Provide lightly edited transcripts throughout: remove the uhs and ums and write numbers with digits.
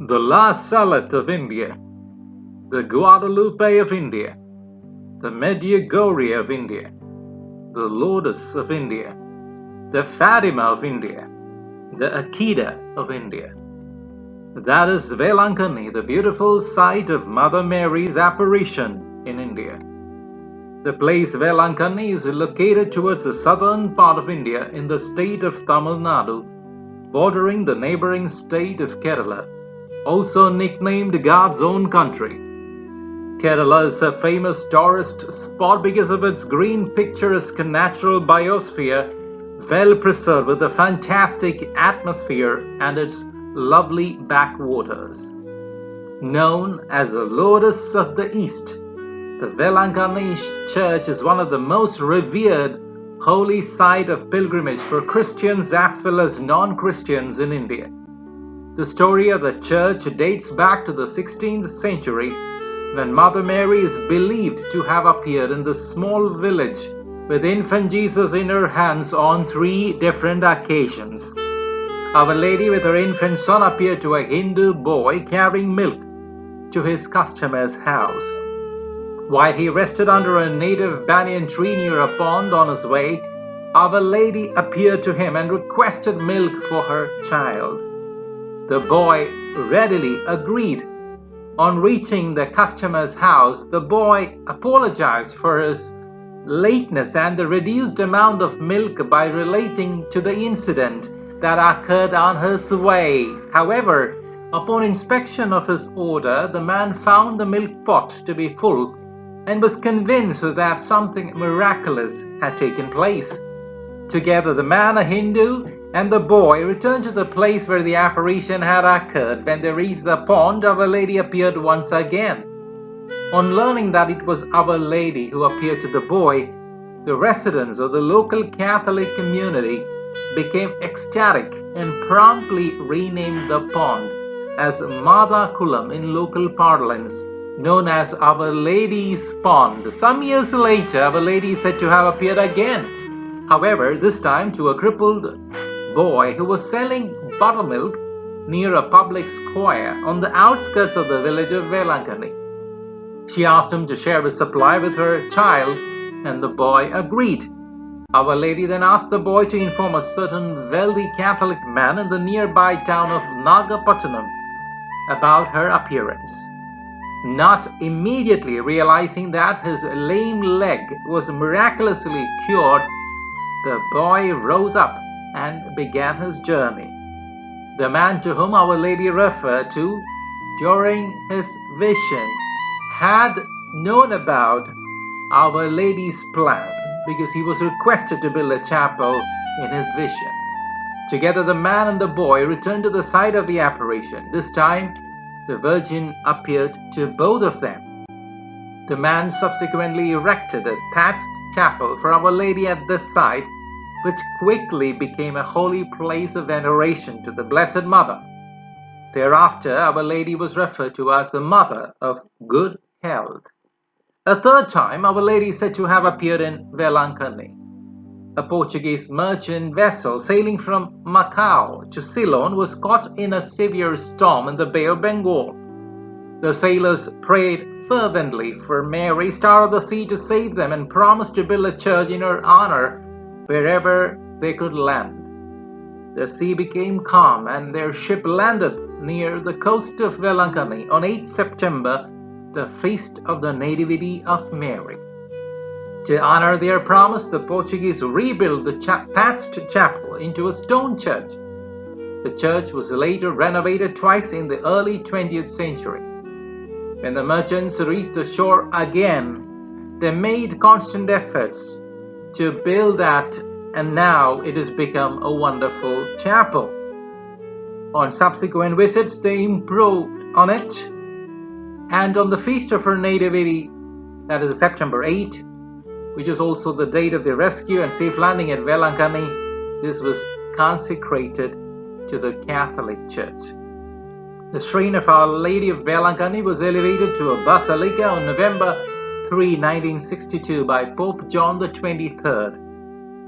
The last Salette of India, the Guadalupe of India, the Medjugorje of India, the Lourdes of India, the Fatima of India, the Akida of India. That is Velankanni, the beautiful site of Mother Mary's apparition in India. The place Velankanni is located towards the southern part of India in the state of Tamil Nadu, bordering the neighboring state of Kerala, also nicknamed God's own country. Kerala is a famous tourist spot because of its green, picturesque natural biosphere, well preserved with a fantastic atmosphere and its lovely backwaters. Known as the Lourdes of the East, the Velankanni Church is one of the most revered holy site of pilgrimage for Christians as well as non-Christians in India. The story of the church dates back to the 16th century when Mother Mary is believed to have appeared in the small village with infant Jesus in her hands on 3 different occasions. Our Lady with her infant son appeared to a Hindu boy carrying milk to his customer's house. While he rested under a native banyan tree near a pond on his way, Our Lady appeared to him and requested milk for her child. The boy readily agreed. On reaching the customer's house, the boy apologized for his lateness and the reduced amount of milk by relating to the incident that occurred on his way. However, upon inspection of his order, the man found the milk pot to be full and was convinced that something miraculous had taken place. Together, the man, a Hindu, and the boy returned to the place where the apparition had occurred. When they reached the pond, Our Lady appeared once again. On learning that it was Our Lady who appeared to the boy, the residents of the local Catholic community became ecstatic and promptly renamed the pond as Matha Kulam in local parlance, known as Our Lady's Pond. Some years later, Our Lady is said to have appeared again. However, this time to a crippled boy who was selling buttermilk near a public square on the outskirts of the village of Velankanni. She asked him to share his supply with her child, and the boy agreed. Our Lady then asked the boy to inform a certain wealthy Catholic man in the nearby town of Nagapattinam about her appearance. Not immediately realizing that his lame leg was miraculously cured, the boy rose up and began his journey. The man to whom Our Lady referred to during his vision had known about Our Lady's plan because he was requested to build a chapel in his vision. Together, the man and the boy returned to the site of the apparition. This time, the Virgin appeared to both of them. The man subsequently erected a thatched chapel for Our Lady at this site, which quickly became a holy place of veneration to the Blessed Mother. Thereafter, Our Lady was referred to as the Mother of Good Health. A third time, Our Lady is said to have appeared in Velankanni. A Portuguese merchant vessel sailing from Macau to Ceylon was caught in a severe storm in the Bay of Bengal. The sailors prayed fervently for Mary, Star of the Sea, to save them and promised to build a church in her honor wherever they could land. The sea became calm and their ship landed near the coast of Velankanni on 8 September, the feast of the Nativity of Mary. To honor their promise, the Portuguese rebuilt the thatched chapel into a stone church. The church was later renovated twice in the early 20th century. When the merchants reached the shore again, they made constant efforts to build that, and now it has become a wonderful chapel. On subsequent visits, they improved on it, and on the feast of her Nativity, that is September 8, which is also the date of the rescue and safe landing at Velankanni, this was consecrated to the Catholic Church. The shrine of Our Lady of Vailankanni was elevated to a basilica on November 3, 1962 by Pope John XXIII.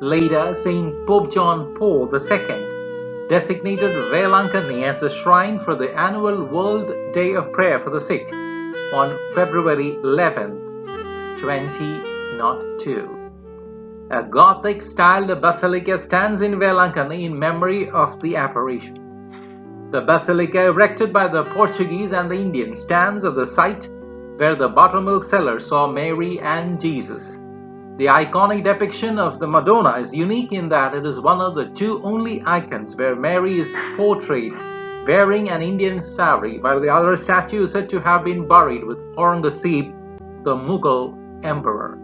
Later, Saint Pope John Paul II designated Vailankanni as a shrine for the annual World Day of Prayer for the Sick on February 11, 2002. A Gothic-styled basilica stands in Velankanni in memory of the apparition. The basilica, erected by the Portuguese and the Indians, stands at the site where the buttermilk seller saw Mary and Jesus. The iconic depiction of the Madonna is unique in that it is one of the two only icons where Mary is portrayed wearing an Indian sari, while the other statue is said to have been buried with Aurangzeb, the Mughal emperor.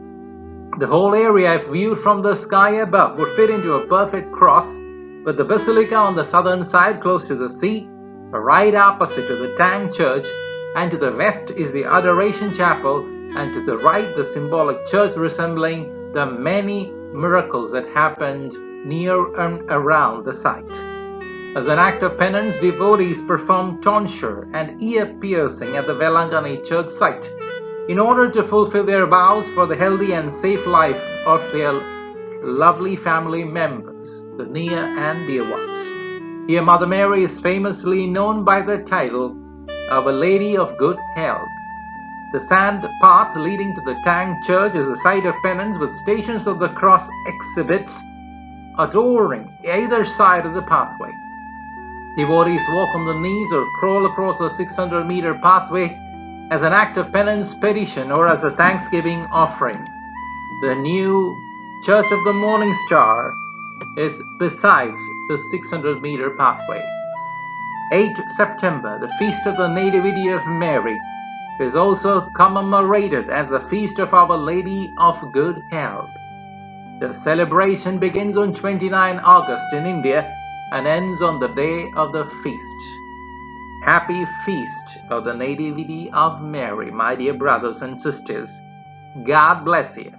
The whole area, if viewed from the sky above, would fit into a perfect cross, with the basilica on the southern side close to the sea, right opposite to the Tang church, and to the west is the Adoration Chapel, and to the right the symbolic church resembling the many miracles that happened near and around the site. As an act of penance, devotees perform tonsure and ear piercing at the Velankanni church site in order to fulfill their vows for the healthy and safe life of their lovely family members, the near and dear ones. Here Mother Mary is famously known by the title of a Lady of Good Health. The sand path leading to the Tang church is a site of penance with stations of the cross exhibits adorning either side of the pathway. Devotees walk on the knees or crawl across the 600-meter pathway as an act of penance, petition, or as a thanksgiving offering. The new Church of the Morning Star is besides the 600-meter pathway. 8 September, the Feast of the Nativity of Mary, is also commemorated as the Feast of Our Lady of Good Health. The celebration begins on 29 August in India and ends on the day of the feast. Happy Feast of the Nativity of Mary, my dear brothers and sisters. God bless you.